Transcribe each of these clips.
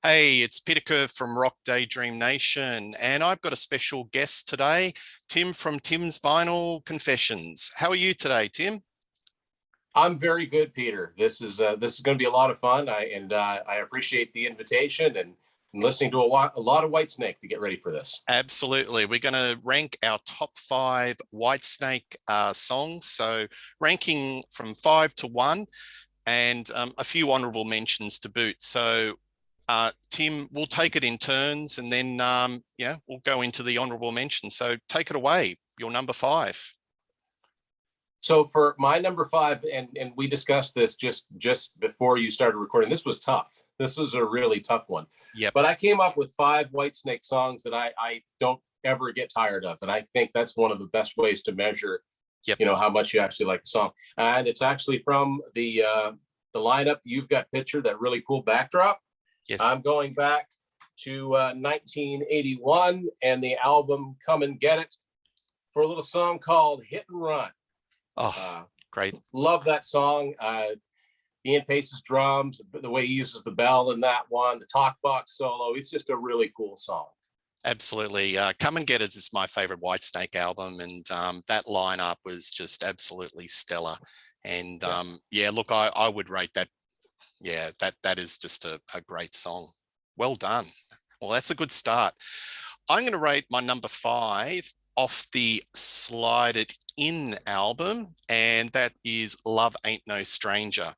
Hey, it's Peter Kerr from Daydream Nation, and I've got a special guest today, Tim from Tim's Vinyl Confessions. How are you today, Tim? I'm very good, Peter. This is going to be a lot of fun. I appreciate the invitation and listening to a lot of Whitesnake to get ready for this. Absolutely. We're going to rank our top five Whitesnake songs. So, ranking from five to one, and a few honorable mentions to boot. So, Tim, we'll take it in turns, and then we'll go into the honorable mentions. So, take it away. Your number five. So for my number five, and we discussed this just before you started recording. This was tough. This was a really tough one. Yep. But I came up with five Whitesnake songs that I don't ever get tired of, and I think that's one of the best ways to measure, Yep. how much you actually like the song. And it's actually from the lineup. You've got picture that really cool backdrop. Yes. I'm going back to 1981 and the album "Come and Get It" for a little song called "Hit and Run." Great. Love that song. Ian Pace's drums, the way he uses the bell in that one, the talk box solo. It's just a really cool song. Absolutely. Come and Get It is my favorite Whitesnake album, and that lineup was just absolutely stellar. And look, I would rate that. Yeah, that is just a great song. Well done. Well, that's a good start. I'm going to rate my number five off the Slide It In album, and that is Love Ain't No Stranger.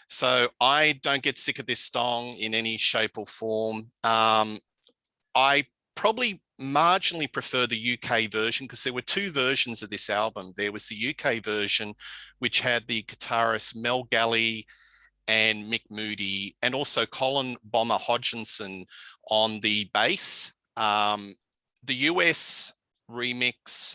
So I don't get sick of this song in any shape or form. I probably marginally prefer the UK version because there were two versions of this album. There was the UK version, which had the guitarist Mel Galley and Mick Moody, and also Colin Bomber Hodgkinson on the bass. The US remix,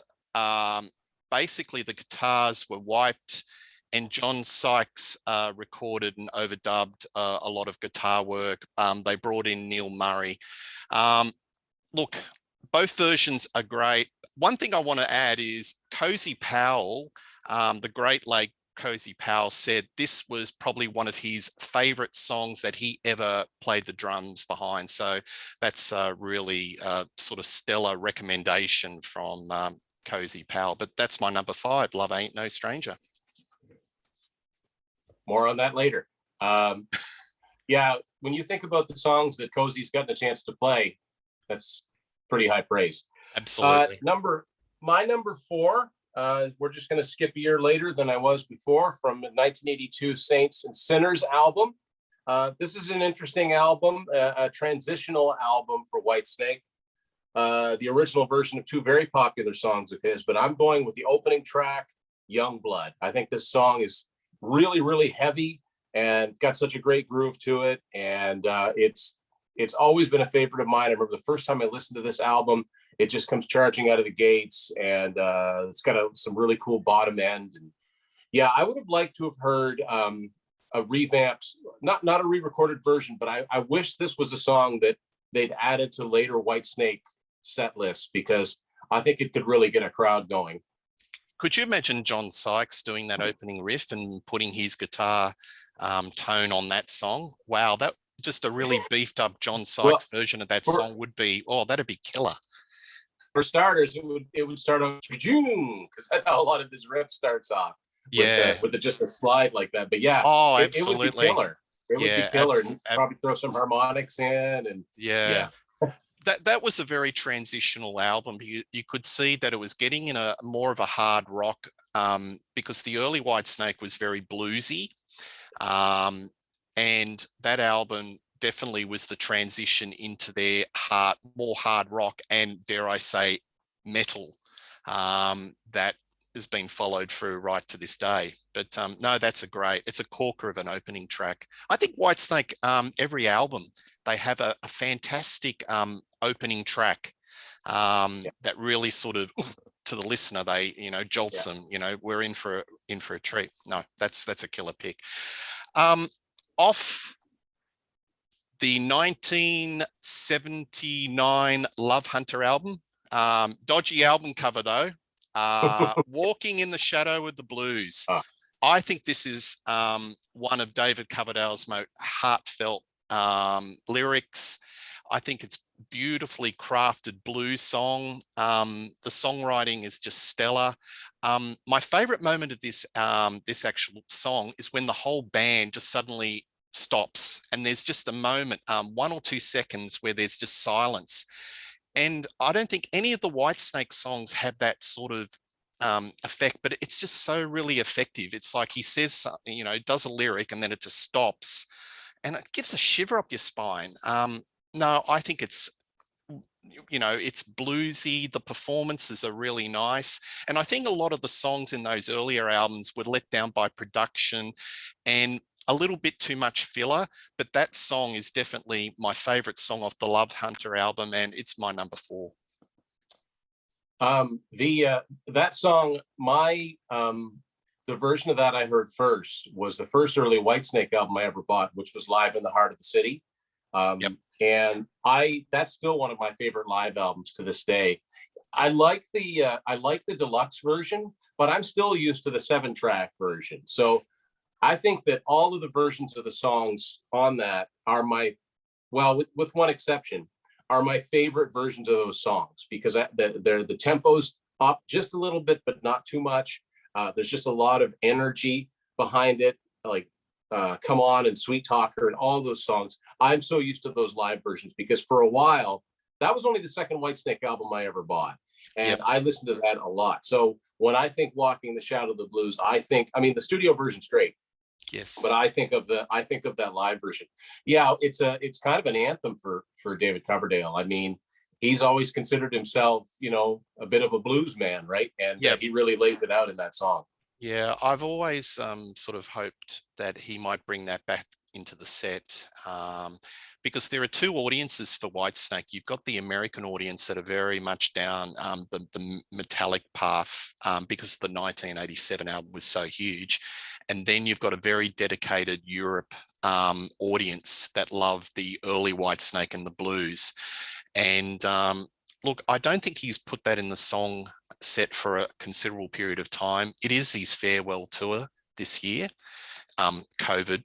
basically the guitars were wiped and John Sykes recorded and overdubbed a lot of guitar work. They brought in Neil Murray. Look, both versions are great. One thing I want to add is Cozy Powell, the Great Lake Cozy Powell, said this was probably one of his favorite songs that he ever played the drums behind. So that's a really sort of stellar recommendation from Cozy Powell. But that's my number five, Love Ain't No Stranger. More on that later. Yeah, when you think about the songs that Cozy's gotten a chance to play, that's pretty high praise. Absolutely. My number four, we're just going to skip a year later than I was before, from the 1982 Saints and Sinners album. This is an interesting album, a transitional album for Whitesnake. The original version of two very popular songs of his, but I'm going with the opening track, Young Blood. I think this song is really, really heavy and got such a great groove to it. And it's always been a favorite of mine. I remember the first time I listened to this album, it just comes charging out of the gates, and it's got some really cool bottom end. And yeah, I would have liked to have heard a revamped, not a re-recorded version, but I wish this was a song that they'd added to later Whitesnake set lists, because I think it could really get a crowd going. Could you imagine John Sykes doing that opening riff and putting his guitar tone on that song? Wow, that just a really beefed up John Sykes version of that song would be, that'd be killer. For starters, it would start on June, because that's how a lot of his riff starts off. With just a slide like that. But yeah, absolutely. It would be killer. It would be killer. And probably throw some harmonics in, and yeah. That was a very transitional album. You could see that it was getting in a more of a hard rock, because the early Whitesnake was very bluesy, and that album definitely was the transition into their more hard rock and, dare I say, metal, that has been followed through right to this day. But no, it's a corker of an opening track. I think Whitesnake, every album, they have a fantastic opening track that really sort of, to the listener, they jolts them. We're in for a treat. No, that's a killer pick. Off the 1979 Love Hunter album, dodgy album cover though. Walking in the Shadow of the Blues. I think this is one of David Coverdale's most heartfelt lyrics. I think it's beautifully crafted blues song. The songwriting is just stellar. My favorite moment of this this actual song is when the whole band just suddenly stops and there's just a moment, 1 or 2 seconds where there's just silence. And I don't think any of the Whitesnake songs have that sort of effect, but it's just so really effective. It's like he says something, you know, does a lyric and then it just stops and it gives a shiver up your spine. No, I think it's, you know, it's bluesy. The performances are really nice. And I think a lot of the songs in those earlier albums were let down by production and a little bit too much filler. But that song is definitely my favorite song off the Love Hunter album, and it's my number 4. That song, the version of that I heard first was the first early Whitesnake album I ever bought, which was Live in the Heart of the City. Yep. And that's still one of my favorite live albums to this day. I like the deluxe version, but I'm still used to the 7-track version. So I think that all of the versions of the songs on that are with one exception, are my favorite versions of those songs because the tempo's up just a little bit, but not too much. There's just a lot of energy behind it, like Come On and Sweet Talker and all those songs. I'm so used to those live versions because for a while, that was only the second Whitesnake album I ever bought. And Yep. I listened to that a lot. So when I think Walking the Shadow of the Blues, I mean, the studio version's great, Yes. but I think of that live version. Yeah, it's kind of an anthem for David Coverdale. I mean, he's always considered himself, you know, a bit of a blues man, right? And Yeah. he really lays it out in that song. Yeah, I've always sort of hoped that he might bring that back into the set because there are 2 audiences for Whitesnake. You've got the American audience that are very much down the metallic path because the 1987 album was so huge. And then you've got a very dedicated Europe audience that love the early Whitesnake and the blues. And look, I don't think he's put that in the song set for a considerable period of time. It is his farewell tour this year, COVID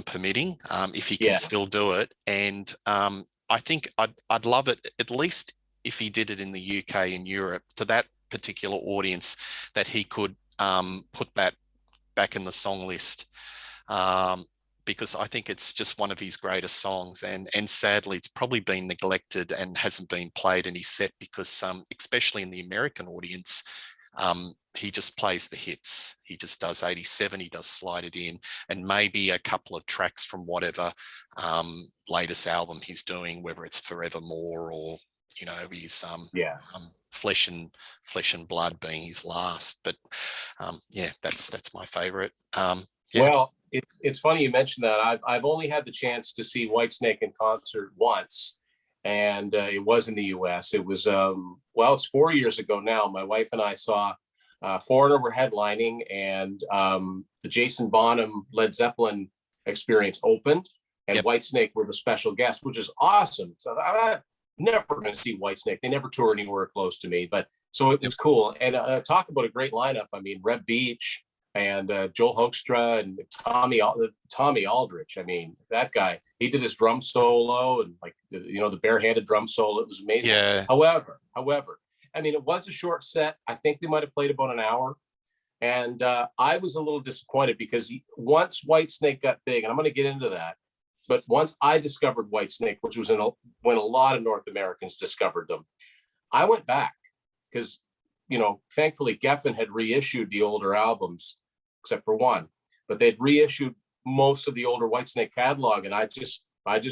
permitting, if he can still do it. And I think I'd love it, at least if he did it in the UK and Europe, to that particular audience, that he could put that back in the song list. Because I think it's just one of his greatest songs, and sadly it's probably been neglected and hasn't been played in his set because especially in the American audience, he just plays the hits. He just does 87, he does Slide It In, and maybe a couple of tracks from whatever latest album he's doing, whether it's Forevermore or, you know, his Flesh and Blood being his last. But yeah, that's my favorite. Well, it's funny you mentioned that. I've only had the chance to see Whitesnake in concert once, and it was in the U.S. It was it's 4 years ago now. My wife and I saw Foreigner were headlining, and the Jason Bonham Led Zeppelin experience opened, and Whitesnake were the special guest, which is awesome. So I'm never going to see Whitesnake. They never tour anywhere close to me, but so it was cool. And talk about a great lineup. I mean, Reb Beach and Joel Hoekstra and Tommy Aldrich. I mean, that guy, he did his drum solo and, like, you know, the barehanded drum solo. It was amazing. Yeah. However, I mean, it was a short set. I think they might have played about an hour. And I was a little disappointed because once Whitesnake got big, and I'm going to get into that, but once I discovered Whitesnake, which was when a lot of North Americans discovered them, I went back because, you know, thankfully Geffen had reissued the older albums, except for one, but they'd reissued most of the older Whitesnake catalog, and I just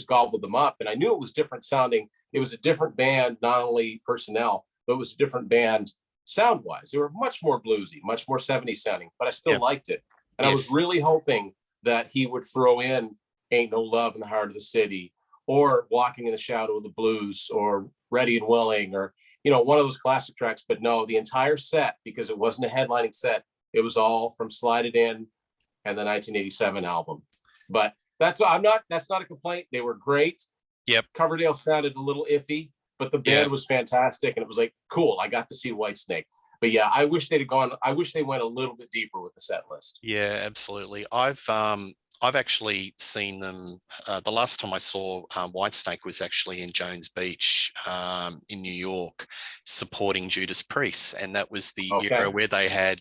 gobbled them up, and I knew it was different sounding. It was a different band, not only personnel, but it was a different band sound-wise. They were much more bluesy, much more 70s sounding, but I still liked it. And I was really hoping that he would throw in Ain't No Love in the Heart of the City, or Walking in the Shadow of the Blues, or Ready and Willing, or, you know, one of those classic tracks. But no, the entire set, because it wasn't a headlining set, it was all from Slide It In and the 1987 album. But that's not a complaint. They were great. Yep. Coverdale sounded a little iffy, but the band was fantastic, and it was like, cool, I got to see Whitesnake. but yeah, I wish they'd have gone. I wish they went a little bit deeper with the set list. Yeah, absolutely. I've actually seen them. The last time I saw Whitesnake was actually in Jones Beach in New York, supporting Judas Priest, and that was the Okay. era where they had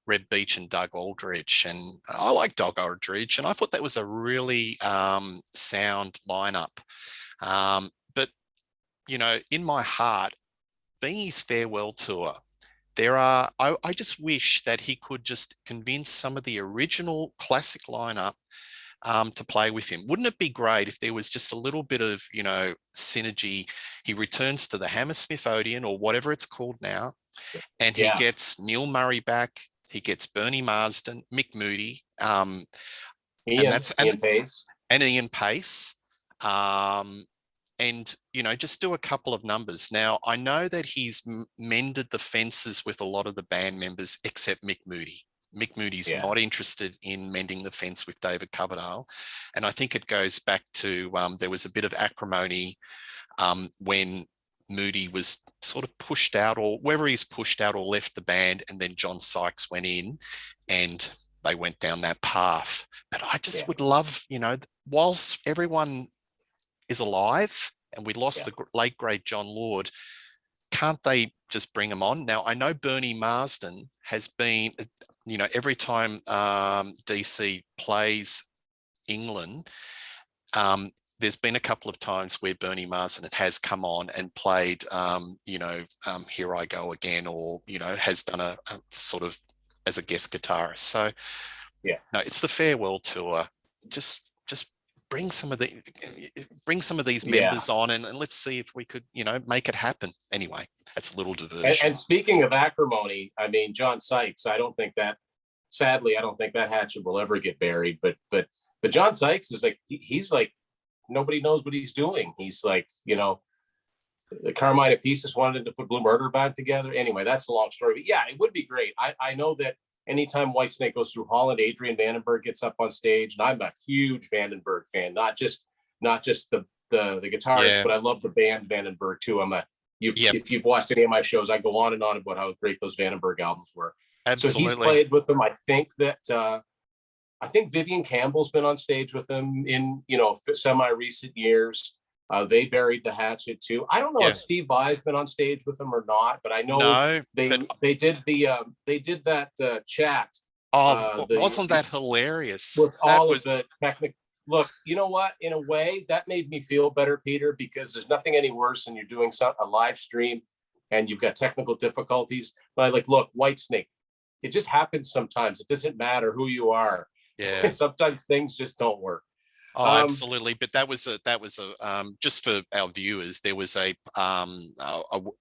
Reb Beach and Doug Aldrich, and I like Doug Aldrich, and I thought that was a really sound lineup. But in my heart, being his farewell tour, I just wish that he could just convince some of the original classic lineup to play with him. Wouldn't it be great if there was just a little bit of, synergy? He returns to the Hammersmith Odeon or whatever it's called now, and he Yeah. gets Neil Murray back. He gets Bernie Marsden, Mick Moody, and Ian Pace. Ian Pace. And just do a couple of numbers. Now, I know that he's mended the fences with a lot of the band members except Mick Moody. Mick Moody's Yeah. not interested in mending the fence with David Coverdale, and I think it goes back to there was a bit of acrimony when Moody was sort of pushed out, or whether he's pushed out or left the band, and then John Sykes went in and they went down that path. But I just would love, whilst everyone is alive and we lost the late great John Lord, can't they just bring him on? Now, I know Bernie Marsden has been, every time DC plays England, there's been a couple of times where Bernie Marsden has come on and played, Here I Go Again, or, has done a sort of as a guest guitarist. So, no, it's the farewell tour. Just bring some of these members on, and let's see if we could, make it happen. Anyway, that's a little diversion. And speaking of acrimony, I mean, John Sykes, sadly, I don't think that hatchet will ever get buried. But John Sykes is like, he's like, nobody knows what he's doing. He's like, the Carmine Pieces wanted to put Blue Murder back together. Anyway, that's a long story. But yeah, it would be great. I know that anytime Whitesnake goes through Holland, Adrian Vandenberg gets up on stage, and I'm a huge Vandenberg fan, not just the guitarist, but I love the band Vandenberg too. If you've watched any of my shows, I go on and on about how great those Vandenberg albums were. Absolutely. So he's played with them. I think Vivian Campbell's been on stage with him in semi-recent years. They buried the hatchet too. I don't know if Steve Vai's been on stage with them or not, but I know they did that chat. Wasn't that hilarious? With all of the technical. Look, you know what? In a way, that made me feel better, Peter, because there's nothing any worse than you're doing a live stream and you've got technical difficulties. But look, Whitesnake, it just happens sometimes. It doesn't matter who you are. Yeah. Sometimes things just don't work. Oh, absolutely. But that was just for our viewers, there was a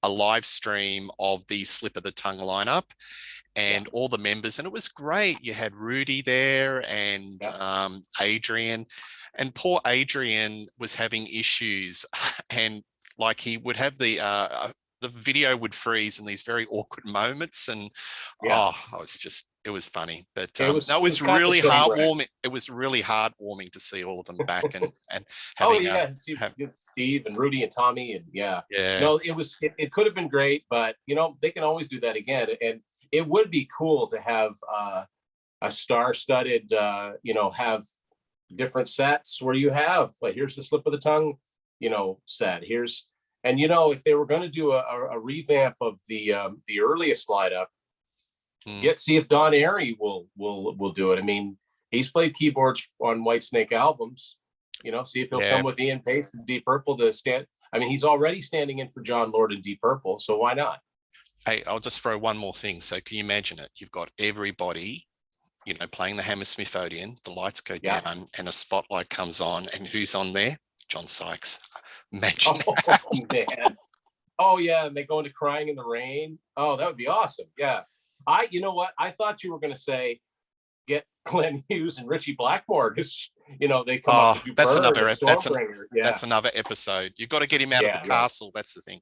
live stream of the Slip of the Tongue lineup and all the members, and it was great. You had Rudy there and Adrian, and poor Adrian was having issues, and like he would have the video would freeze in these very awkward moments, and it was funny, but it was really heartwarming. It was really heartwarming to see all of them back and having Steve and Rudy and Tommy and no, it could have been great, but they can always do that again, and it would be cool to have a star-studded have different sets where you have here's the Slip of the Tongue set, and if they were going to do a revamp of the earliest lineup, see if Don Airey will do it. I mean, he's played keyboards on Whitesnake albums. See if he'll come with Ian Pace from Deep Purple to stand. I mean, he's already standing in for John Lord in Deep Purple, so why not? Hey, I'll just throw one more thing. So can you imagine it? You've got everybody, playing the Hammersmith Odeon, the lights go down and a spotlight comes on, and who's on there? John Sykes. Imagine. Oh, man. Oh, yeah, and they go into Crying in the Rain. Oh, that would be awesome. Yeah. You know what? I thought you were going to say get Glenn Hughes and Richie Blackmore because they come up to do that's another episode. You've got to get him out of the castle. That's the thing.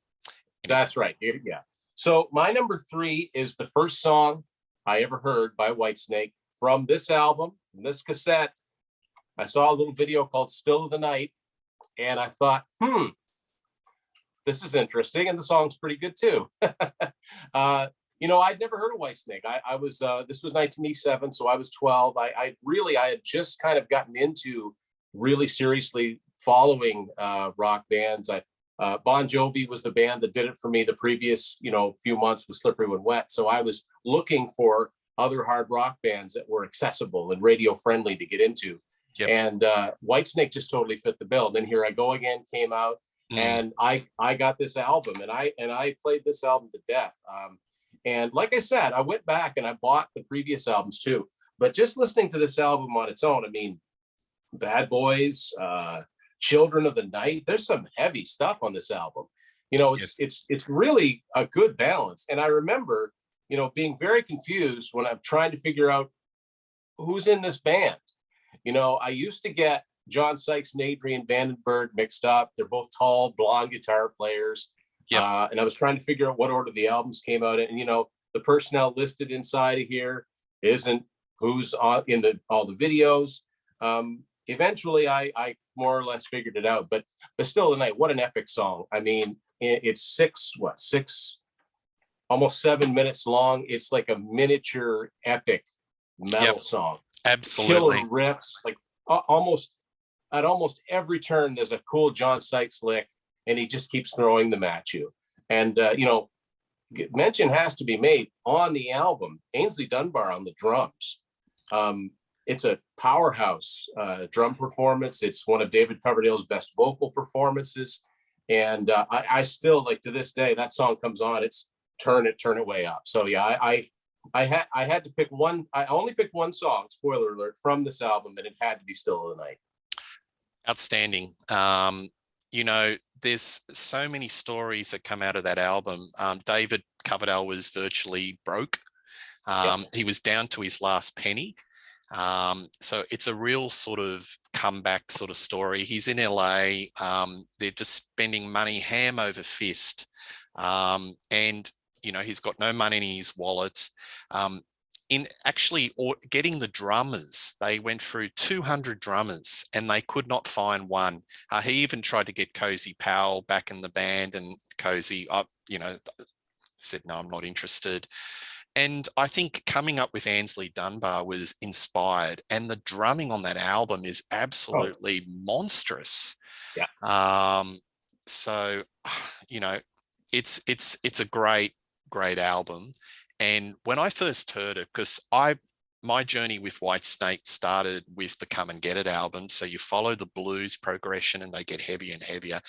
Anyway. That's right. Yeah. So my number 3 is the first song I ever heard by Whitesnake from this album, from this cassette. I saw a little video called Still of the Night, and I thought, this is interesting, and the song's pretty good too. I'd never heard of Whitesnake. I was this was 1987, so I was 12. I had just kind of gotten into really seriously following rock bands. Bon Jovi was the band that did it for me the previous few months with Slippery When Wet. So I was looking for other hard rock bands that were accessible and radio friendly to get into. Yep. And Whitesnake just totally fit the bill. And then Here I Go Again came out, and I got this album, and I played this album to death. And like I said, I went back and I bought the previous albums too. But just listening to this album on its own, I mean, Bad Boys, Children of the Night, there's some heavy stuff on this album. It's really a good balance. And I remember, being very confused when I'm trying to figure out who's in this band. I used to get John Sykes and Adrian Vandenberg mixed up. They're both tall, blonde guitar players. Yeah. And I was trying to figure out what order the albums came out in. And, the personnel listed inside of here isn't who's on in all the videos. Eventually, I more or less figured it out. But Still the Night, what an epic song. I mean, it's six, almost 7 minutes long. It's like a miniature epic metal song. Absolutely. Killer riffs, like at almost every turn, there's a cool John Sykes lick, and he just keeps throwing them at you. And, mention has to be made on the album, Ainsley Dunbar on the drums. It's a powerhouse drum performance. It's one of David Coverdale's best vocal performances. And I still, like, to this day, that song comes on, it's turn it way up. So yeah, I had to pick one. I only picked one song, spoiler alert, from this album, and it had to be Still of the Night. Outstanding. There's so many stories that come out of that album. David Coverdale was virtually broke. He was down to his last penny. So it's a real sort of comeback sort of story. He's in LA. They're just spending money ham over fist. And he's got no money in his wallet. In actually getting the drummers, they went through 200 drummers and they could not find one. He even tried to get Cozy Powell back in the band, and Cozy, said, no, I'm not interested. And I think coming up with Ainsley Dunbar was inspired, and the drumming on that album is absolutely monstrous. Yeah. So, it's a great album. And when I first heard it, because my journey with Whitesnake started with the Come and Get It album. So you follow the blues progression and they get heavier and heavier.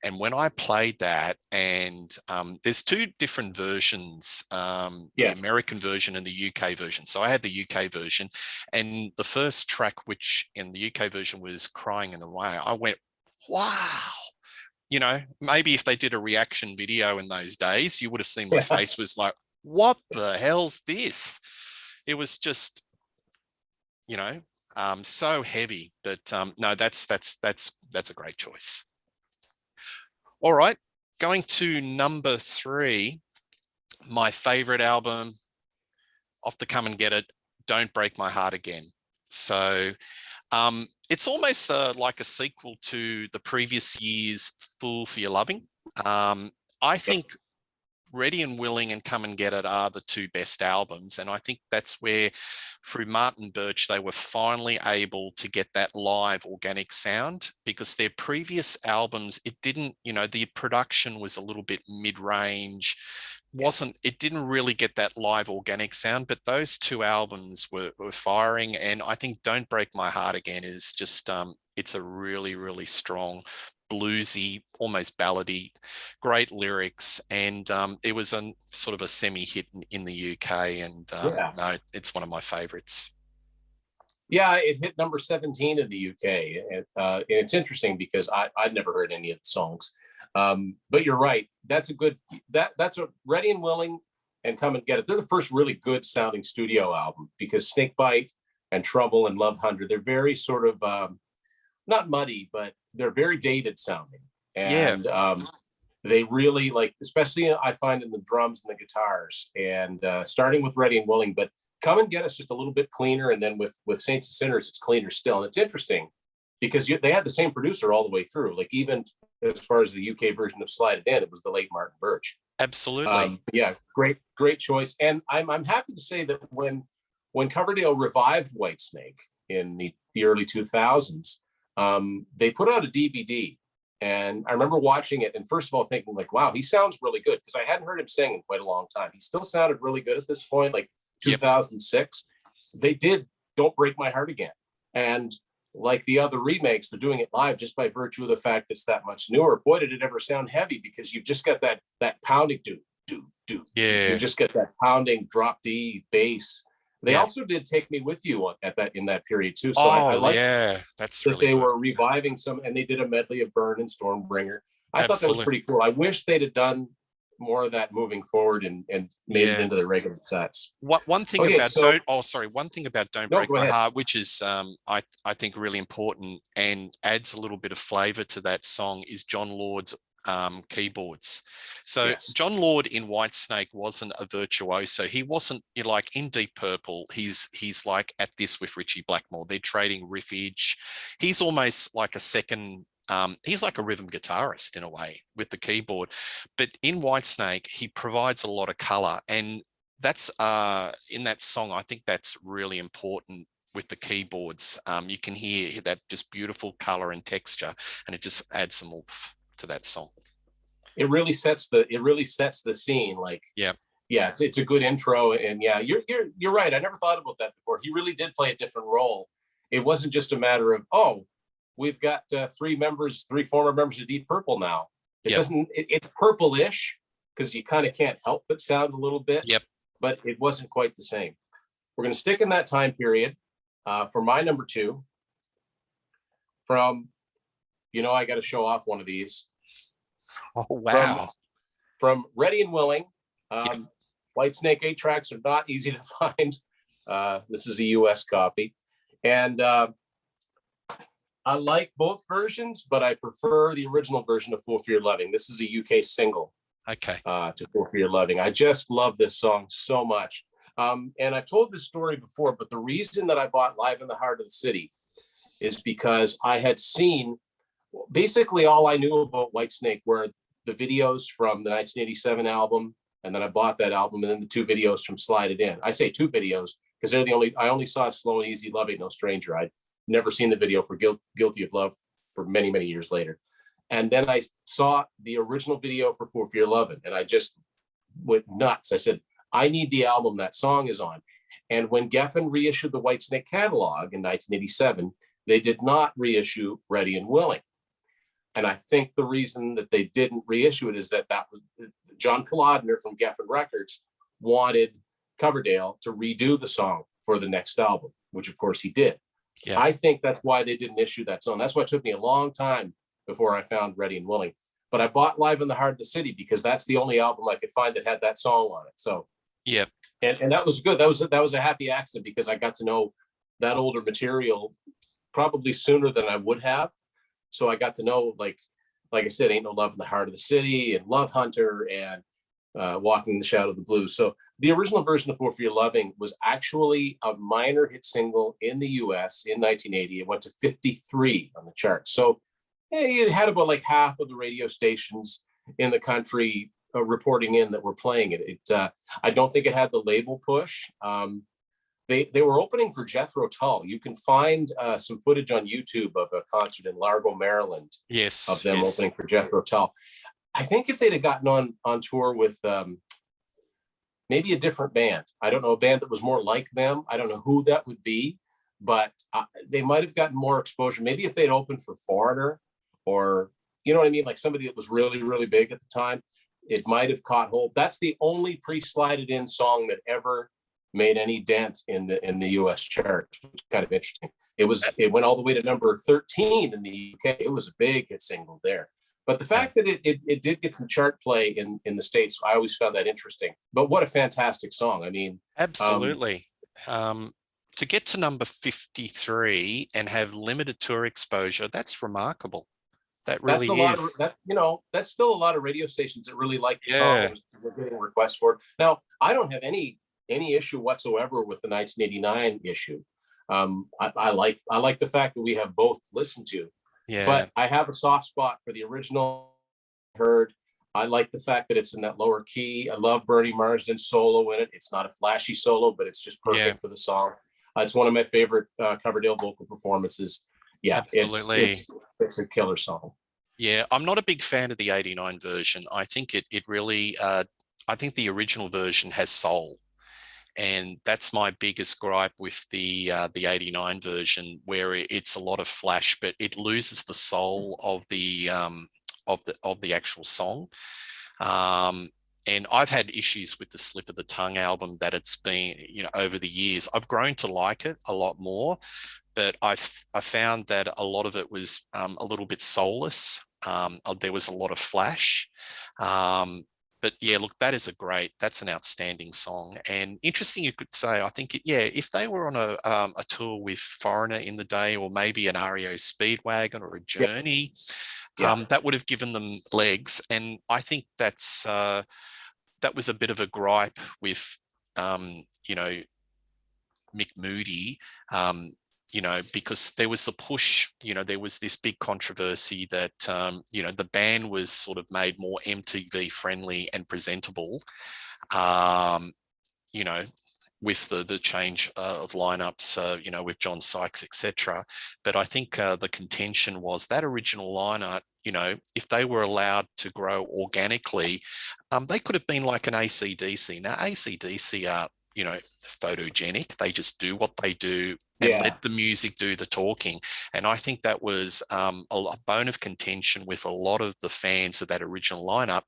And when I played that, and there's two different versions, the American version and the UK version. So I had the UK version, and the first track, which in the UK version was Crying in the Way, I went, wow. Maybe if they did a reaction video in those days, you would have seen my face was like, what the hell's this? It was just, so heavy. But no, that's a great choice. All right, going to number 3, my favorite album off the Come and Get It, Don't Break My Heart Again. So it's almost like a sequel to the previous year's Fool for Your Loving. I think Ready and Willing and Come and Get It are the two best albums. And I think that's where, through Martin Birch, they were finally able to get that live organic sound, because their previous albums, it didn't, the production was a little bit mid-range. It didn't really get that live organic sound, but those two albums were firing. And I think Don't Break My Heart Again is just, it's a really, really strong, bluesy, almost ballady, great lyrics. And it was a sort of a semi-hit in the UK. And no, it's one of my favorites. Yeah, it hit number 17 in the UK. And it's interesting because I'd never heard any of the songs. But you're right. That's a Ready and Willing and Come and Get It. They're the first really good sounding studio album, because Snakebite and Trouble and Love Hunter, they're very sort of not muddy, but they're very dated sounding. And they really, like, especially I find in the drums and the guitars, and starting with Ready and Willing, but Come and Get Us just a little bit cleaner. And then with Saints and Sinners, it's cleaner still. And it's interesting because they had the same producer all the way through. Like, even as far as the UK version of Slide It In, it was the late Martin Birch. Absolutely. Yeah, great choice. And I'm happy to say that when Coverdale revived Whitesnake in the early 2000s, they put out a DVD. And I remember watching it and first of all thinking like, wow, he sounds really good, because I hadn't heard him sing in quite a long time. He still sounded really good at this point, like 2006. Yep. They did Don't Break My Heart Again. And like the other remakes, they're doing it live just by virtue of the fact it's that much newer. Boy, did it ever sound heavy, because you've just got that pounding do. Yeah. You just get that pounding drop D bass. They also did Take Me With You in that period too. So I like that's that really they good. were reviving some, and they did a medley of Burn and Stormbringer. I thought that was pretty cool. I wish they'd have done more of that moving forward and made it into the regular sets. One thing about Don't Break My Heart, which is I think really important and adds a little bit of flavor to that song, is John Lord's keyboards. So John Lord in Whitesnake wasn't a virtuoso. He wasn't, like in Deep Purple, he's like at this with Ritchie Blackmore. They're trading riffage. He's almost like a second, he's like a rhythm guitarist in a way with the keyboard. But in Whitesnake, he provides a lot of color. And that's in that song, I think that's really important with the keyboards. You can hear that just beautiful color and texture, and it just adds some oomph to that song. It really sets the scene. Like, it's a good intro. And you're right. I never thought about that before. He really did play a different role. It wasn't just a matter of, we've got three former members of Deep Purple now. It's purple-ish, because you kind of can't help but sound a little bit. But it wasn't quite the same. We're going to stick in that time period for my number 2. From, I got to show off one of these. Oh, wow. From Ready and Willing. Whitesnake 8 tracks are not easy to find. This is a US copy. And I like both versions, but I prefer the original version of Fool for Your Loving. This is a UK single. Okay. To Fool for Your Loving. I just love this song so much. And I've told this story before, but the reason that I bought Live in the Heart of the City is because I had seen, basically all I knew about Whitesnake were the videos from the 1987 album, and then I bought that album, and then the 2 videos from Slide It In. I say 2 videos because they're I only saw Slow and Easy Love Ain't No Stranger. I'd never seen the video for Guilty of Love for many, many years later. And then I saw the original video for For Your Lovin', and I just went nuts. I said, I need the album that song is on. And when Geffen reissued the Whitesnake catalog in 1987, they did not reissue Ready and Willing. And I think the reason that they didn't reissue it is that was John Kolodner from Geffen Records wanted Coverdale to redo the song for the next album, which of course he did. I think that's why they didn't issue that song. That's why it took me a long time before I found Ready and Willing. But I bought Live in the Heart of the City because that's the only album I could find that had that song on it. So and that was good. That was a happy accident, because I got to know that older material probably sooner than I would have. So I got to know, like I said, Ain't No Love in the Heart of the City and Love Hunter and Walking in the Shadow of the Blues. So the original version of For Your Loving was actually a minor hit single in the US in 1980. It went to 53 on the chart. So it had about like half of the radio stations in the country reporting in that were playing it. I don't think it had the label push. They were opening for Jethro Tull. You can find some footage on YouTube of a concert in Largo, Maryland. Of them opening for Jethro Tull. I think if they'd have gotten on tour with maybe a different band, I don't know, a band that was more like them, I don't know who that would be, but they might have gotten more exposure. Maybe if they'd opened for Foreigner, or, you know what I mean, like somebody that was really, really big at the time, it might have caught hold. That's the only pre-slided in song that ever made any dent in the US chart, which is kind of interesting. It went all the way to number 13 in the UK. It was a big hit single there. But the fact that it did get some chart play in the States, I always found that interesting. But what a fantastic song. I mean, absolutely. To get to number 53 and have limited tour exposure, that's remarkable. That really is. That's still a lot of radio stations that really like the songs. We're getting requests for it. Now, I don't have any issue whatsoever with the 1989 issue. I like the fact that we have both listened to. Yeah. But I have a soft spot for the original. Heard. I like the fact that it's in that lower key. I love Bernie Marsden's solo in it. It's not a flashy solo, but it's just Yeah. perfect for the song. It's one of my favorite Coverdale vocal performances. Yeah, Absolutely. it's a killer song. Yeah, I'm not a big fan of the 89 version. I think it really I think the original version has soul. And that's my biggest gripe with the 89 version, where it's a lot of flash, but it loses the soul of the actual song. And I've had issues with the Slip of the Tongue album, that it's been, over the years. I've grown to like it a lot more, but I found that a lot of it was a little bit soulless. There was a lot of flash. But yeah, look, that's an outstanding song. And interesting, you could say, I think, if they were on a tour with Foreigner in the day, or maybe an REO Speedwagon or a Yeah, Journey, yeah, that would have given them legs. And I think that was a bit of a gripe with, Mick Moody, because there was the push, there was this big controversy that, the band was sort of made more MTV friendly and presentable, um, you know, with the change of lineups, with John Sykes, etc. But I think the contention was that original lineup, if they were allowed to grow organically, they could have been like an AC/DC. Now, AC/DC are, photogenic. They just do what they do and yeah. let the music do the talking. And I think that was a bone of contention with a lot of the fans of that original lineup.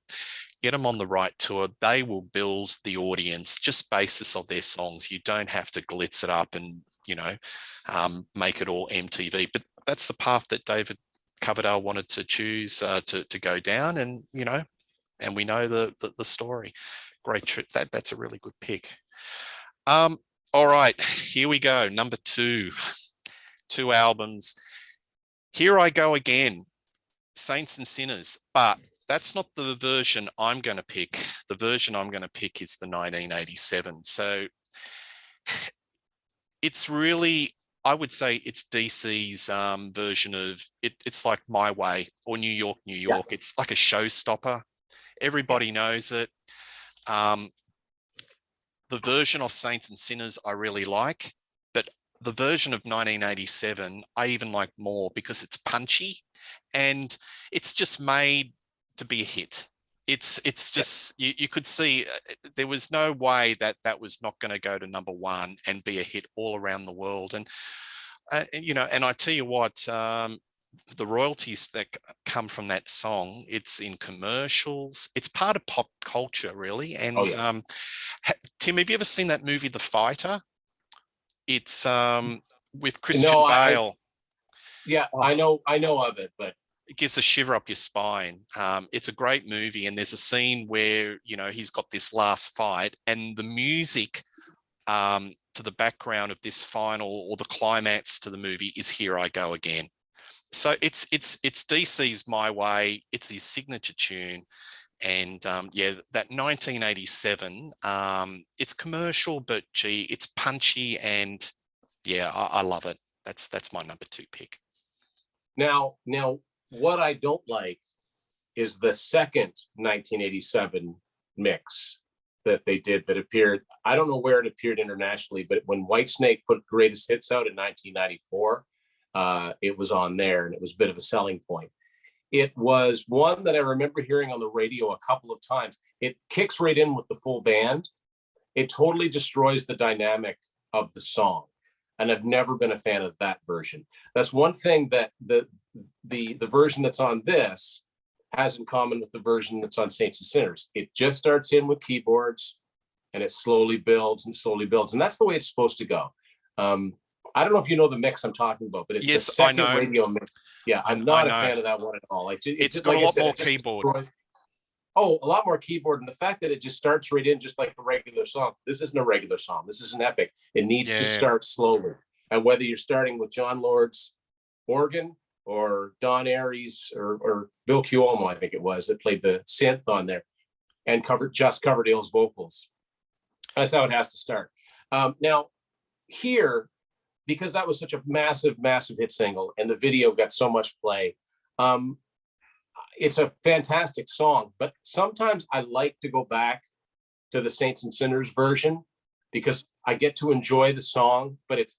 Get them on the right tour, they will build the audience just basis of their songs. You don't have to glitz it up and, make it all MTV. But that's the path that David Coverdale wanted to choose to go down. And, and we know the story. Great trip. That's a really good pick. All right, here we go. Number two albums. Here I go again, Saints and Sinners, but that's not the version I'm going to pick. The version I'm going to pick is the 1987. So it's really, I would say it's DC's version of it. It's like My Way or New York, New Yeah. York. It's like a showstopper. Everybody knows it. The version of Saints and Sinners I really like, but the version of 1987 I even like more because it's punchy and it's just made to be a hit. It's just, you could see there was no way that was not going to go to number one and be a hit all around the world. And and I tell you what, the royalties that come from that song, it's in commercials, it's part of pop culture, really. And Oh yeah. Tim, have you ever seen that movie The Fighter? It's with Christian No, Bale. yeah, Oh, I know of it, but it gives a shiver up your spine. It's a great movie, and there's a scene where he's got this last fight, and the music to the background of this final, or the climax to the movie, is Here I Go Again. So it's DC's My Way. It's his signature tune. And that 1987, it's commercial, but gee, it's punchy, and yeah, I love it. That's my number two pick. now what I don't like is the second 1987 mix that they did that appeared. I don't know where it appeared internationally, but when Whitesnake put Greatest Hits out in 1994, it was on there, and it was a bit of a selling point. It was one that I remember hearing on the radio a couple of times. It kicks right in with the full band. It totally destroys the dynamic of the song. And I've never been a fan of that version. That's one thing that the version that's on this has in common with the version that's on Saints and Sinners. It just starts in with keyboards and it slowly builds and slowly builds. And that's the way it's supposed to go. I don't know if you know the mix I'm talking about, but it's the Yes, I second know. radio mix. Yeah, I'm I not a know. fan of that one at all. It's got a lot more keyboard. Oh, a lot more keyboard, and the fact that it just starts right in just like a regular song. This isn't a regular song. This is an epic. It needs to start slowly. And whether you're starting with John Lord's organ or Don Aries or Bill Cuomo, I think it was, that played the synth on there, and just Coverdale's vocals. That's how it has to start. Now, here, because that was such a massive, massive hit single, and the video got so much play. Um, it's a fantastic song, but sometimes I like to go back to the Saints and Sinners version because I get to enjoy the song, but it's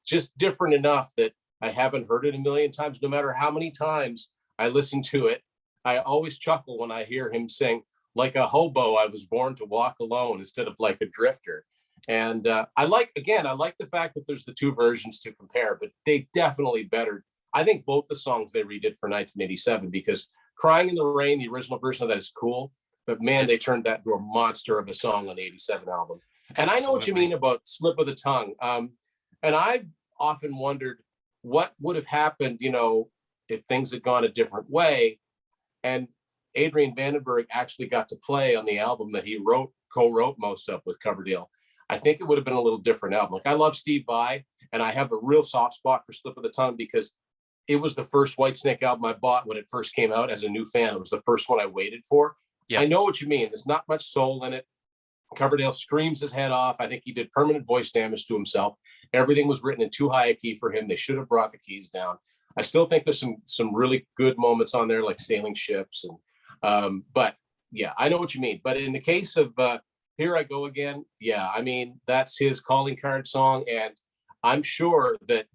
just different enough that I haven't heard it a million times. No matter how many times I listen to it, I always chuckle when I hear him sing, "Like a hobo, I was born to walk alone," instead of "like a drifter." And I like the fact that there's the two versions to compare, but they definitely bettered. I think both the songs they redid for 1987, because "Crying in the Rain," the original version of that, is cool, but man, they Yes, turned that into a monster of a song on the '87 album. And I know what you mean absolutely. about "Slip of the Tongue." And I've often wondered what would have happened, if things had gone a different way. And Adrian Vandenberg actually got to play on the album that he co-wrote most of with Coverdale. I think it would have been a little different album. Like, I love Steve Vai, and I have a real soft spot for "Slip of the Tongue" because it was the first Whitesnake album I bought when it first came out as a new fan. It was the first one I waited for. I Yep. know what you mean. There's not much soul in it. Coverdale screams his head off. I think he did permanent voice damage to himself. Everything was written in too high a key for him. They should have brought the keys down. I still think there's some really good moments on there, like "Sailing Ships," and but yeah, I know what you mean. But in the case of "Here I Go Again," yeah, I mean, that's his calling card song, and I'm sure that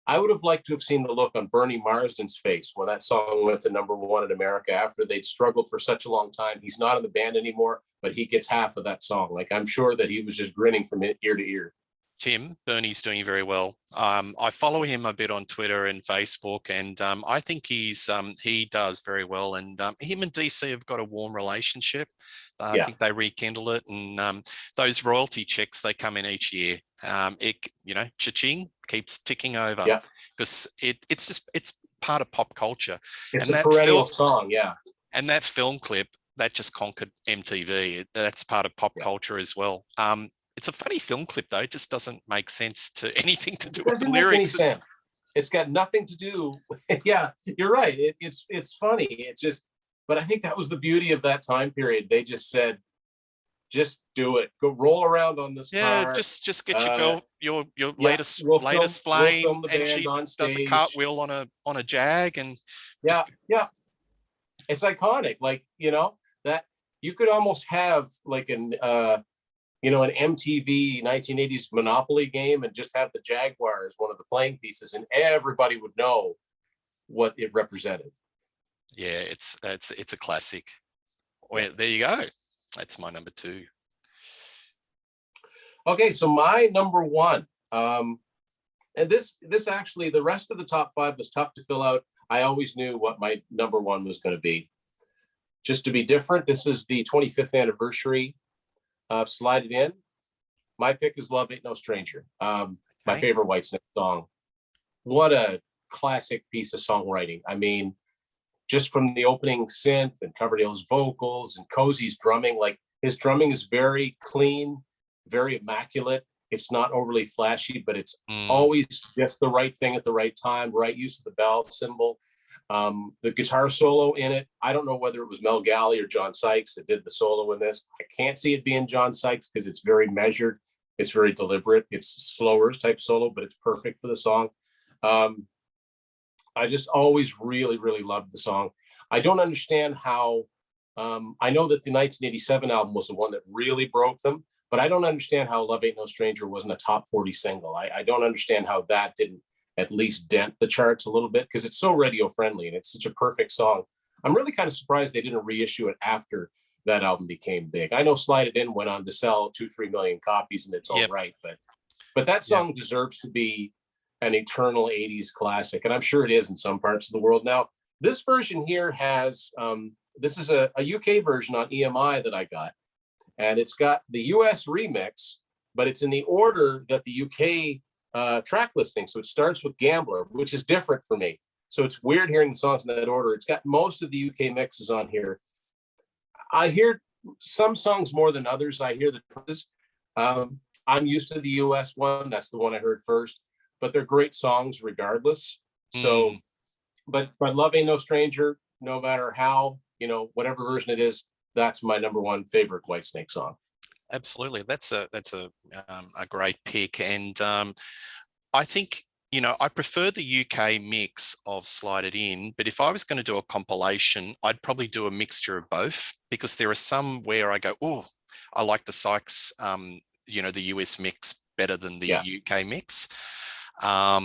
I would have liked to have seen the look on Bernie Marsden's face when that song went to #1 in America after they'd struggled for such a long time. He's not in the band anymore, but he gets half of that song. Like, I'm sure that he was just grinning from ear to ear. Tim, Bernie's doing very well. I follow him a bit on Twitter and Facebook, and I think he does very well. And him and DC have got a warm relationship. I Yeah, think they rekindle it, and those royalty checks, they come in each year. Cha-ching keeps ticking over yeah. because it's part of pop culture, It's and a perennial song. Yeah, that film clip that just conquered MTV. That's part of pop yeah. culture as well. It's a funny film clip though. It just doesn't make sense to anything to do It with the doesn't make any lyrics. sense. It's got nothing to do with, yeah, you're right. It's funny. It's just, but I think that was the beauty of that time period. They just said, just do it. Go roll around on this Yeah, car. just get your Uh, girl, your yeah, latest we'll flame, film the and band she on does a stage. cartwheel on a Jag, and Yeah, just yeah. It's iconic. Like, that you could almost have like an MTV 1980s Monopoly game and just have the Jaguar as one of the playing pieces, and everybody would know what it represented. yeah, it's a classic. Yeah. Well, there you go. That's my number two. Okay, so my number one, and this actually, the rest of the top five was tough to fill out. I always knew what my number one was going to be. Just to be different, this is the 25th anniversary of Slide It In. My pick is "Love Ain't No Stranger." My Okay. favorite Whitesnake song. What a classic piece of songwriting. I mean, just from the opening synth and Coverdale's vocals and Cozy's drumming, like, his drumming is very clean, very immaculate. It's not overly flashy, but it's Mm, always just the right thing at the right time, right use of the bell cymbal. The guitar solo in it, I don't know whether it was Mel Galley or John Sykes that did the solo in this. I can't see it being John Sykes because it's very measured. It's very deliberate. It's slower type solo, but it's perfect for the song. Um, I just always really, really loved the song. I don't understand how. I know that the 1987 album was the one that really broke them, but I don't understand how "Love Ain't No Stranger" wasn't a top 40 single. I don't understand how that didn't at least dent the charts a little bit, because it's so radio friendly and it's such a perfect song. I'm really kind of surprised they didn't reissue it after that album became big. I know "Slide It In" went on to sell 2-3 million copies in its own yep. right, but that Yep. song deserves to be an eternal 80s classic, and I'm sure it is in some parts of the world. Now, this version here has this is a UK version on EMI that I got, and it's got the US remix, but it's in the order that the UK track listing. So it starts with "Gambler," which is different for me. So it's weird hearing the songs in that order. It's got most of the UK mixes on here. I hear some songs more than others. I hear the differences. I'm used to the US one. That's the one I heard first, but they're great songs regardless. So, Mm. but "Love Ain't No Stranger," no matter how, whatever version it is, that's my number one favorite Whitesnake song. Absolutely. That's a great pick. And I think, I prefer the UK mix of Slide It In, but if I was going to do a compilation, I'd probably do a mixture of both, because there are some where I go, oh, I like the Sykes, the US mix better than the Yeah. UK mix. Yeah,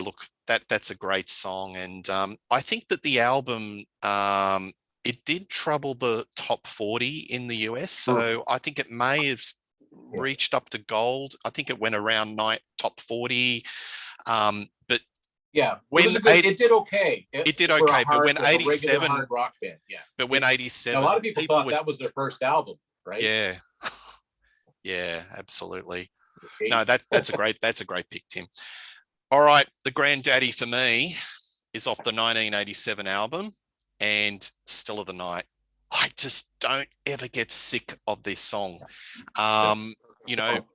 look, that's a great song. And I think that the album, it did trouble the top 40 in the US. So I think it may have reached up to gold. I think it went around top 40. But Yeah, when it did okay. it did For a okay, but hard, when like a regular 87, hard rock band. Yeah. but when A 87, lot of people people thought would, that was their first album, right? yeah, yeah, absolutely. No, Eighth. that's a great pick, Tim. All right, the granddaddy for me is off the 1987 album, and Still of the Night. I just don't ever get sick of this song. You know,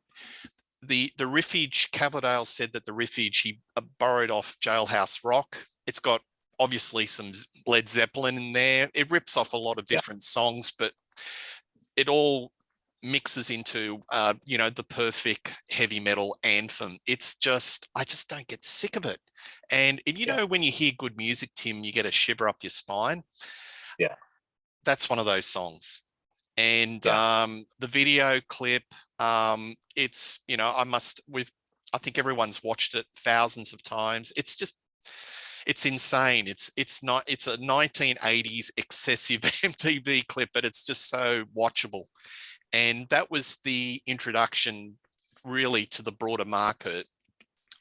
the riffage, Coverdale said that the riffage he borrowed off Jailhouse Rock. It's got obviously some Led Zeppelin in there. It rips off a lot of different songs, but it all mixes into the perfect heavy metal anthem. It's just, I just don't get sick of it. And when you hear good music, Tim, you get a shiver up your spine. Yeah. That's one of those songs. And the video clip, it's, I think everyone's watched it thousands of times. It's insane. It's a 1980s excessive MTV clip, but it's just so watchable. And that was the introduction really to the broader market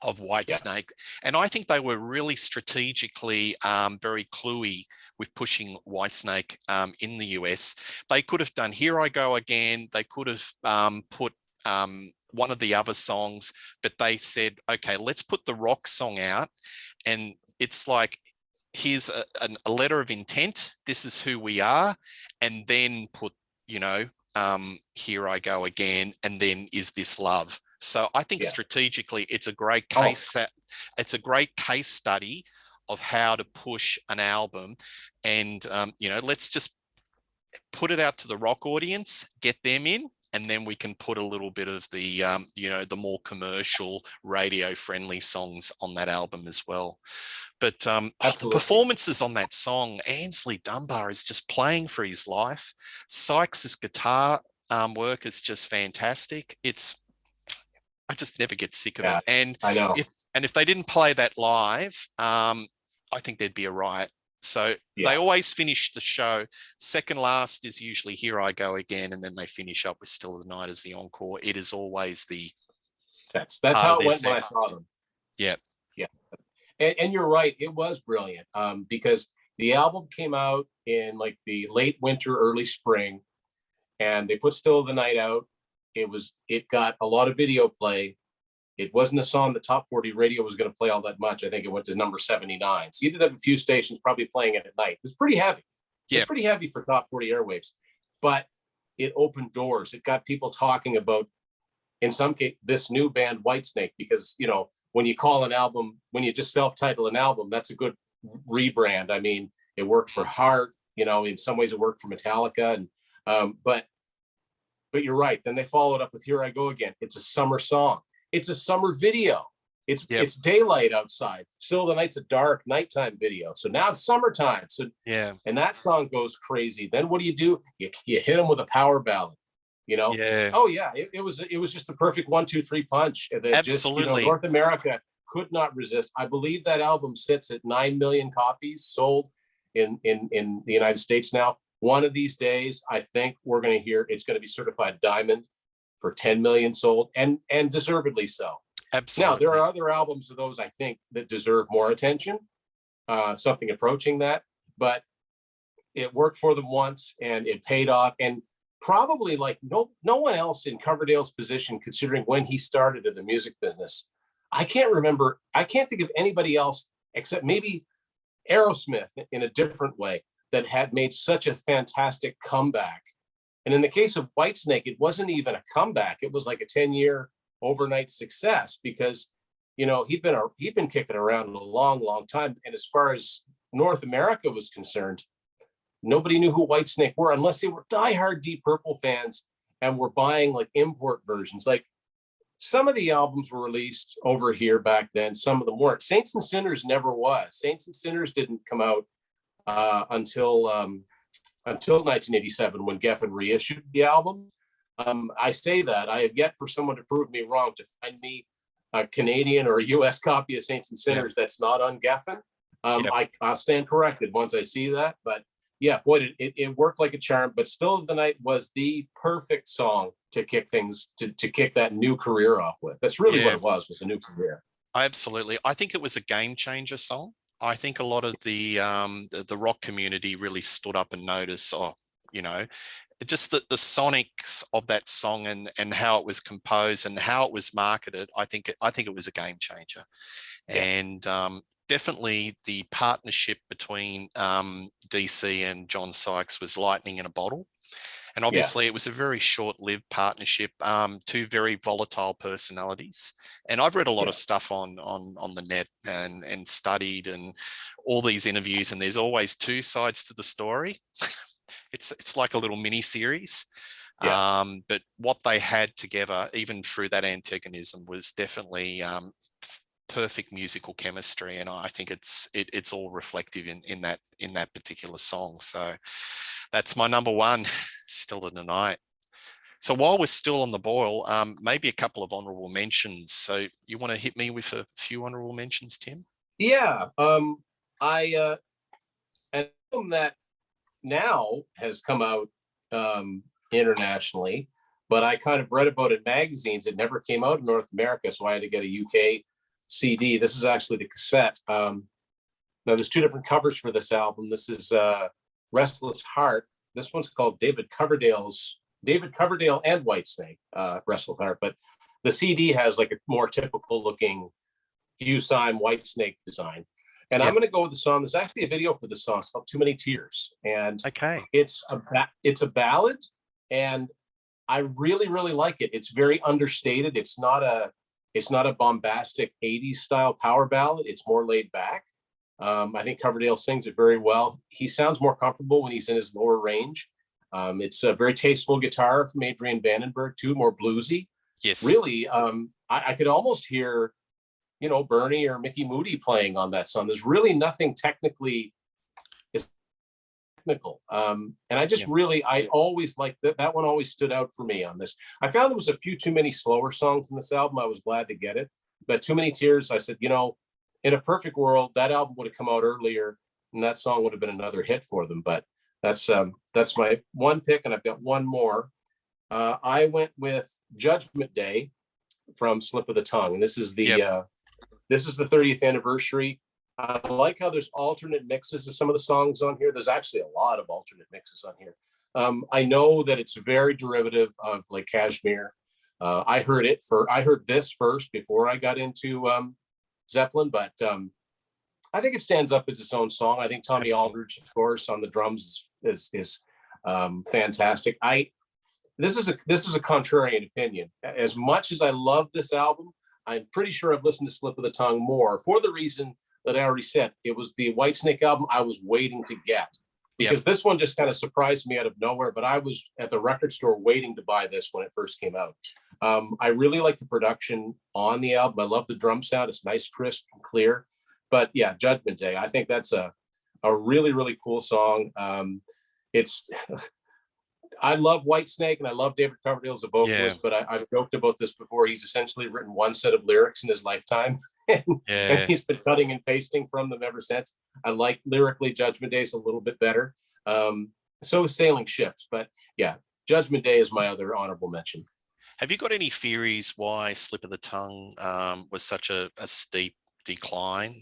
of Whitesnake. And I think they were really strategically very cluey with pushing Whitesnake in the US. They could have done Here I Go Again. They could have put one of the other songs, but they said, okay, let's put the rock song out. And it's like, here's a letter of intent. This is who we are. And then put, Here I Go Again, and then Is This Love? So I think strategically, it's a great case. It's a great case study of how to push an album, and let's just put it out to the rock audience, get them in, and then we can put a little bit of the the more commercial, radio-friendly songs on that album as well. But the performances on that song, Ainsley Dunbar is just playing for his life. Sykes' guitar work is just fantastic. I just never get sick of it. And I know. If they didn't play that live, I think there'd be a riot. So they always finish the show. Second last is usually Here I Go Again, and then they finish up with Still of the Night as the encore. It is always the that's how it went when I saw them. Yeah. And you're right, it was brilliant because the album came out in like the late winter, early spring, and they put Still of the Night out. It got a lot of video play. It wasn't a song the top 40 radio was going to play all that much. I think it went to number 79. So you did have a few stations probably playing it at night. It's pretty heavy. Yeah. It's pretty heavy for top 40 airwaves, but it opened doors. It got people talking about, in some case, this new band Whitesnake, because, when you call an album, when you just self-title an album, that's a good rebrand. I mean, it worked for Heart, in some ways it worked for Metallica. And, but you're right. Then they followed up with Here I Go Again. It's a summer song. It's a summer video. It's daylight outside. Still the Night's a dark nighttime video. So now it's summertime. So and that song goes crazy. Then what do? You hit them with a power ballad. Oh yeah, it was just the perfect 1, 2, 3 punch. That absolutely. Just, North America could not resist. I believe that album sits at 9 million copies sold in the United States now. One of these days, I think we're going to hear it's going to be certified diamond for 10 million sold, and deservedly so. Absolutely. Now there are other albums of those I think that deserve more attention, something approaching that, but it worked for them once and it paid off. And probably like no one else in Coverdale's position, considering when he started in the music business. I can't think of anybody else except maybe Aerosmith in a different way that had made such a fantastic comeback. And in the case of Whitesnake, it wasn't even a comeback. It was like a 10-year overnight success because, he'd been kicking around a long, long time. And as far as North America was concerned, nobody knew who Whitesnake were unless they were diehard Deep Purple fans and we're buying like import versions. Like some of the albums were released over here back then, some of them weren't. Saints and Sinners never was. Saints and Sinners didn't come out until 1987 when Geffen reissued the album. I say that I have yet for someone to prove me wrong, to find me a Canadian or a US copy of Saints and Sinners that's not on Geffen. I'll stand corrected once I see that. But yeah, boy, it worked like a charm. But Still of the Night was the perfect song to kick things, to kick that new career off with. That's really what it was a new career. Absolutely. I think it was a game changer song. I think a lot of the rock community really stood up and noticed, just the sonics of that song and how it was composed and how it was marketed. I think it was a game changer. And definitely the partnership between DC and John Sykes was lightning in a bottle. And obviously it was a very short-lived partnership, two very volatile personalities. And I've read a lot of stuff on the net and studied and all these interviews, and there's always two sides to the story. It's like a little mini series. But what they had together, even through that antagonism, was definitely perfect musical chemistry, and I think it's all reflective in that particular song. So that's my number one, Still in the Night. So while we're still on the boil, maybe a couple of honorable mentions. So you want to hit me with a few honorable mentions, Tim? Yeah, I an album that now has come out internationally, but I kind of read about it in magazines. It never came out in North America, so I had to get a UK CD. This is actually the cassette. Now there's two different covers for this album. This is Restless Heart. This one's called David Coverdale and Whitesnake, Restless Heart. But the CD has like a more typical looking Hugh Syme Whitesnake design. And I'm going to go with the song. There's actually a video for the song. It's called Too Many Tears. And it's a ballad. And I really, really like it. It's very understated. It's not a bombastic 80s style power ballad. It's more laid back. I think Coverdale sings it very well. He sounds more comfortable when he's in his lower range. It's a very tasteful guitar from Adrian Vandenberg too, more bluesy. Yes. Really, I could almost hear, Bernie or Mickey Moody playing on that song. There's really nothing technically technical. And I just I always liked that one always stood out for me on this. I found there was a few too many slower songs in this album. I was glad to get it, but Too Many Tears, I said, in a perfect world, that album would have come out earlier and that song would have been another hit for them. But that's my one pick, and I've got one more. I went with Judgment Day from Slip of the Tongue. And this is the 30th anniversary. I like how there's alternate mixes of some of the songs on here. There's actually a lot of alternate mixes on here. I know that it's very derivative of like Kashmir. I heard this first before I got into Zeppelin, but I think it stands up as its own song. I think Tommy Aldridge, of course, on the drums is fantastic. This is a contrarian opinion. As much as I love this album, I'm pretty sure I've listened to Slip of the Tongue more for the reason that I already said. It was the Whitesnake album I was waiting to get, because this one just kind of surprised me out of nowhere, but I was at the record store waiting to buy this when it first came out. I really like the production on the album. I love the drum sound. It's nice, crisp, and clear. But yeah, Judgment Day, I think that's a really, really cool song. I love Whitesnake and I love David Coverdale as a vocalist, but I've joked about this before. He's essentially written one set of lyrics in his lifetime, and he's been cutting and pasting from them ever since. I like lyrically Judgment Day is a little bit better. So is Sailing Ships, but yeah, Judgment Day is my other honorable mention. Have you got any theories why Slip of the Tongue was such a steep decline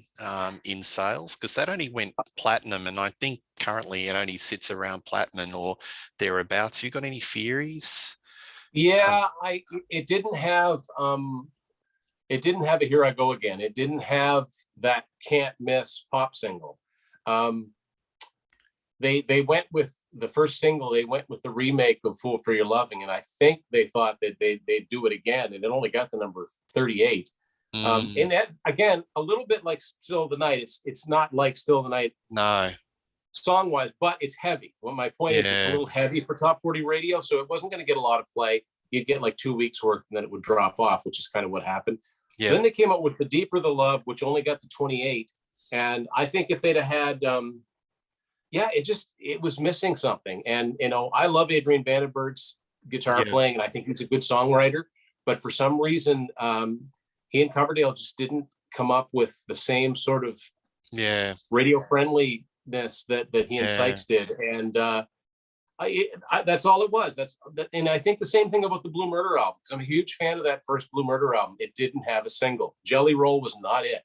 in sales? Because that only went platinum, and I think currently it only sits around platinum or thereabouts. You got any theories? Yeah, it didn't have a Here I Go Again. It didn't have that can't miss pop single. They went with the first single. They went with the remake of Fool for Your Loving, and I think they thought that they'd do it again, and it only got the number 38. And that, again, a little bit like Still of the Night. It's not like Still of the Night. No. song wise, but it's heavy. Well, my point is it's a little heavy for top 40 radio. So it wasn't going to get a lot of play. You'd get like 2 weeks worth and then it would drop off, which is kind of what happened. Yeah. Then they came up with The Deeper the Love, which only got to 28. And I think if they'd have had, it was missing something. And, you know, I love Adrian Vandenberg's guitar playing, and I think he's a good songwriter. But for some reason, he and Coverdale just didn't come up with the same sort of radio friendliness that he and Sykes did. And that's all it was. And I think the same thing about the Blue Murder album, because I'm a huge fan of that first Blue Murder album. It didn't have a single. Jelly Roll was not it.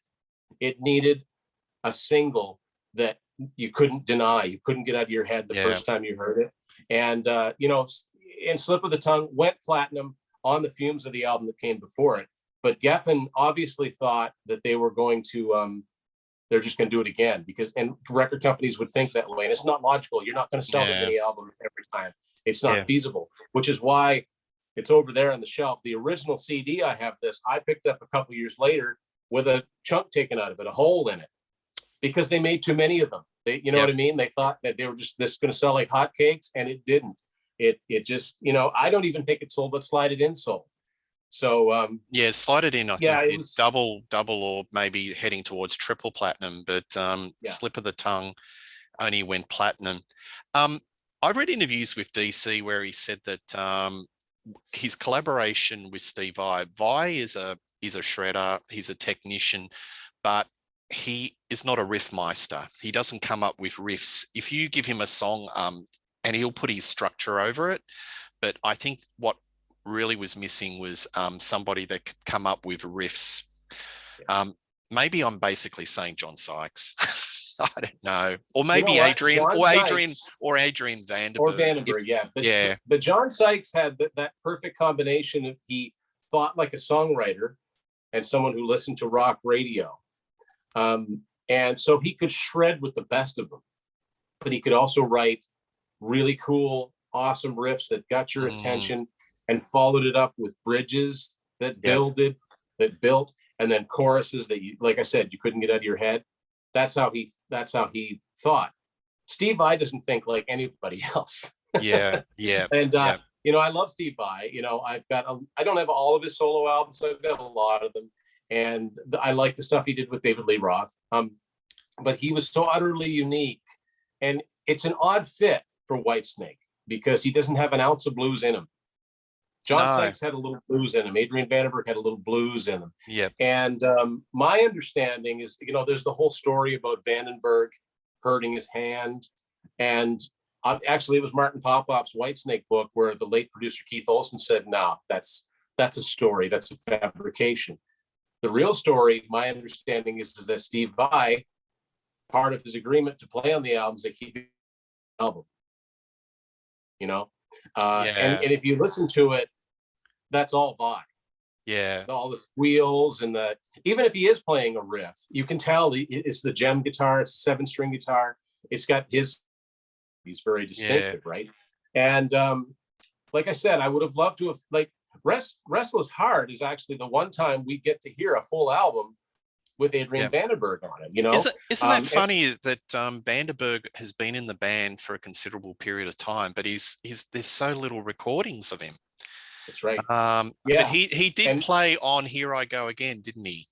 It needed a single that you couldn't deny. You couldn't get out of your head the first time you heard it. And, you know, and Slip of the Tongue went platinum on the fumes of the album that came before it. But Geffen obviously thought that they were going to, they're just going to do it again, and record companies would think that way. And it's not logical. You're not going to sell that many albums every time. It's not feasible, which is why it's over there on the shelf. The original CD, I picked up a couple years later with a chunk taken out of it, a hole in it, because they made too many of them. You know what I mean? They thought that they were just going to sell like hotcakes, and it didn't. It just, you know, I don't even think it sold, but Slide It In sold. So Slide It In, I think did double or maybe heading towards triple platinum, but Slip of the Tongue only went platinum. I read interviews with DC where he said that his collaboration with Steve Vai is a shredder, he's a technician, but he is not a riff meister. He doesn't come up with riffs. If you give him a song, and he'll put his structure over it, but I think what really was missing was somebody that could come up with riffs. Maybe I'm basically saying John Sykes. I don't know, or maybe Adrian Vandenberg. Or Vandenberg, But John Sykes had that perfect combination of, he thought like a songwriter and someone who listened to rock radio. And so he could shred with the best of them, but he could also write really cool, awesome riffs that got your attention, and followed it up with bridges that built, and then choruses that you, like I said, you couldn't get out of your head. That's how he thought. Steve Vai doesn't think like anybody else. And you know, I love Steve Vai. You know, I don't have all of his solo albums, so I've got a lot of them, and I like the stuff he did with David Lee Roth. But he was so utterly unique, and it's an odd fit for Whitesnake because he doesn't have an ounce of blues in him. John Sykes had a little blues in him. Adrian Vandenberg had a little blues in him. And my understanding is, you know, there's the whole story about Vandenberg hurting his hand. And actually, it was Martin Popoff's Whitesnake book where the late producer Keith Olsen said, no, that's a story. That's a fabrication. The real story, my understanding is that Steve Vai, part of his agreement to play on the album is that he did the album. You know? And if you listen to it, that's all Vai. All the squeals and even if he is playing a riff, you can tell it's the gem guitar, it's a 7-string guitar. It's got he's very distinctive, right? And like I said, I would have loved to have, like, Restless Heart is actually the one time we get to hear a full album with Adrian Vandenberg on it, you know? Isn't that funny that Vandenberg has been in the band for a considerable period of time, but there's so little recordings of him. That's right. But he did play on Here I Go Again, didn't he?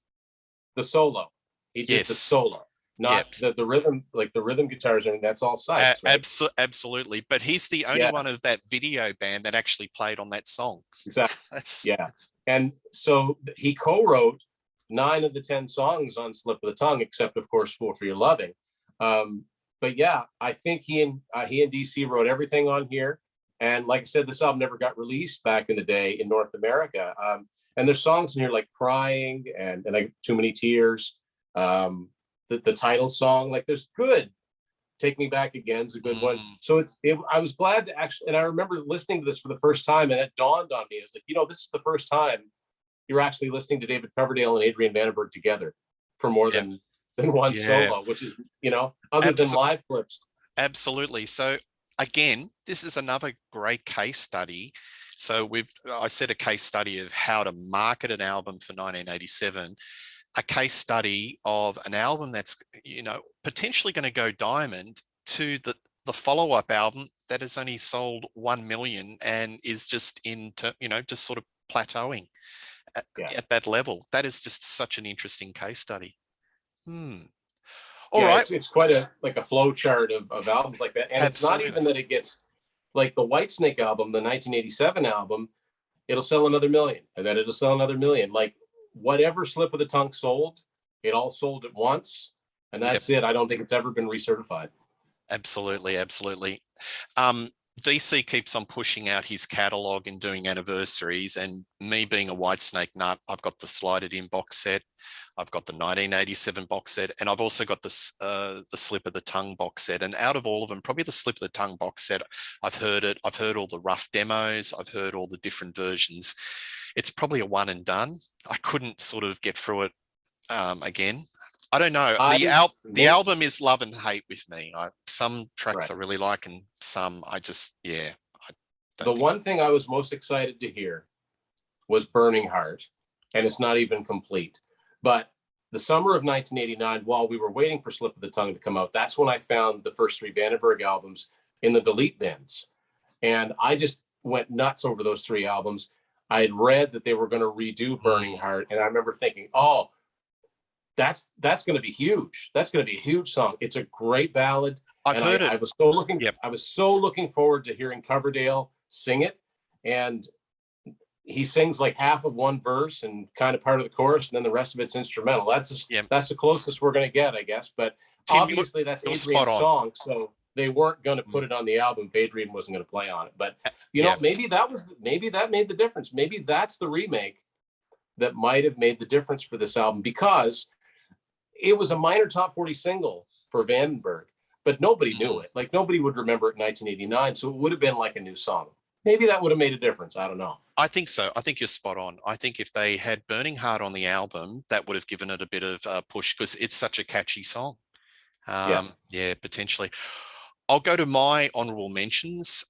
The solo. He did the solo. Not the rhythm, like the rhythm guitars, and that's all Sykes, right? Absolutely. But he's the only one of that video band that actually played on that song. Exactly. And so he co-wrote 9 of the 10 songs on Slip of the Tongue, except of course Fool for Your Loving. But yeah, I think he and DC wrote everything on here. And like I said, this album never got released back in the day in North America. And there's songs in here like Crying and like Too Many Tears. The title song, like there's good. Take Me Back Again is a good one. So I was glad to actually, and I remember listening to this for the first time, and it dawned on me. I was like, you know, this is the first time you're actually listening to David Coverdale and Adrian Vandenberg together for more than one solo, which is, you know, other than live clips. Absolutely. So again, this is another great case study. So I said a case study of how to market an album for 1987. A case study of an album that's, you know, potentially going to go diamond to the follow-up album that has only sold 1 million and is just just sort of plateauing at that level. That is just such an interesting case study. All right. It's quite a flow chart of albums like that. And Absolutely. It's not even that it gets like the Whitesnake album, the 1987 album, it'll sell another million, and then it'll sell another million. Like whatever Slip of the Tongue sold, it all sold at once. And that's it. I don't think it's ever been recertified. Absolutely. DC keeps on pushing out his catalog and doing anniversaries, and me being a Whitesnake nut, I've got the Slide In box set, I've got the 1987 box set, and I've also got the Slip of the Tongue box set. And out of all of them, probably the Slip of the Tongue box set, I've heard all the rough demos, I've heard all the different versions. It's probably a one and done. I couldn't sort of get through it again. I don't know. The album is love and hate with me. Some tracks I really like, and some I just, The one thing I was most excited to hear was Burning Heart, and it's not even complete. But the summer of 1989, while we were waiting for Slip of the Tongue to come out, that's when I found the first 3 Vandenberg albums in the delete bins. And I just went nuts over those 3 albums. I had read that they were going to redo Burning Heart, and I remember thinking, oh, that's going to be huge. That's going to be a huge song. It's a great ballad. I've heard it. I was so looking forward to hearing Coverdale sing it. And he sings like half of one verse and kind of part of the chorus, and then the rest of it's instrumental. That's the closest we're going to get, I guess. But Tim, obviously that's Adrian's song, so they weren't going to put it on the album. Adrian wasn't going to play on it. But maybe that made the difference. Maybe that's the remake that might have made the difference for this album, because it was a minor top 40 single for Vandenberg, but nobody knew it. Like nobody would remember it in 1989. So it would have been like a new song. Maybe that would have made a difference. I don't know. I think so. I think you're spot on. I think if they had Burning Heart on the album, that would have given it a bit of a push, because it's such a catchy song. Potentially. I'll go to my honorable mentions.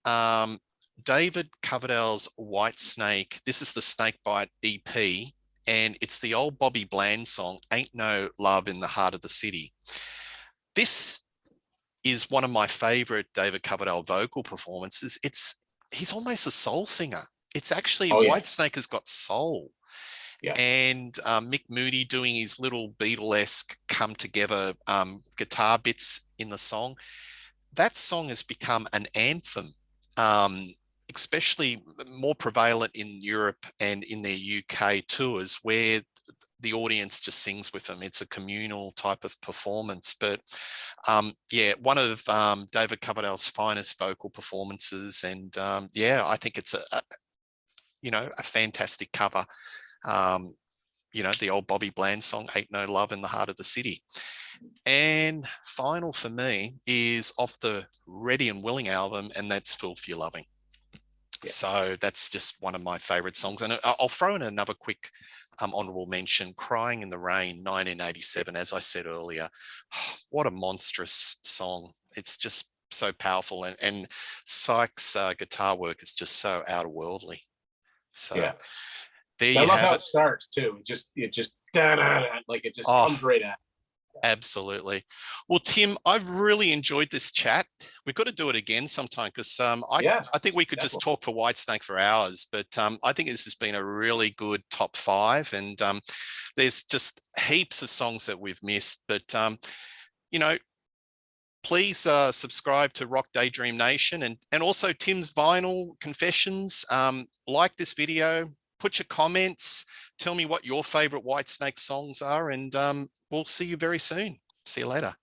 David Coverdale's Whitesnake. This is the Snakebite EP, and it's the old Bobby Bland song, Ain't No Love in the Heart of the City. This is one of my favorite David Coverdale vocal performances. He's almost a soul singer. It's actually, Whitesnake has got soul. Yeah. And Mick Moody doing his little Beatle-esque come together guitar bits in the song. That song has become an anthem, especially more prevalent in Europe and in their UK tours, where the audience just sings with them. It's a communal type of performance. But one of David Coverdale's finest vocal performances. And I think it's a fantastic cover. The old Bobby Bland song, Ain't No Love in the Heart of the City. And final for me is off the Ready and Willing album, and that's Fool for Your Loving. So that's just one of my favorite songs. And I'll throw in another quick honorable mention, Crying in the Rain, 1987. As I said earlier, what a monstrous song. It's just so powerful. And Sykes' guitar work is just so outerworldly. So there you have it. I love how it starts too. It just comes right at. Absolutely. Well, Tim, I've really enjoyed this chat. We've got to do it again sometime, because I think we could just talk for Whitesnake for hours, but I think this has been a really good top 5, and there's just heaps of songs that we've missed. But please subscribe to Rock Daydream Nation, and also Tim's Vinyl Confessions. Like this video, put your comments, tell me what your favorite Whitesnake songs are, and we'll see you very soon. See you later.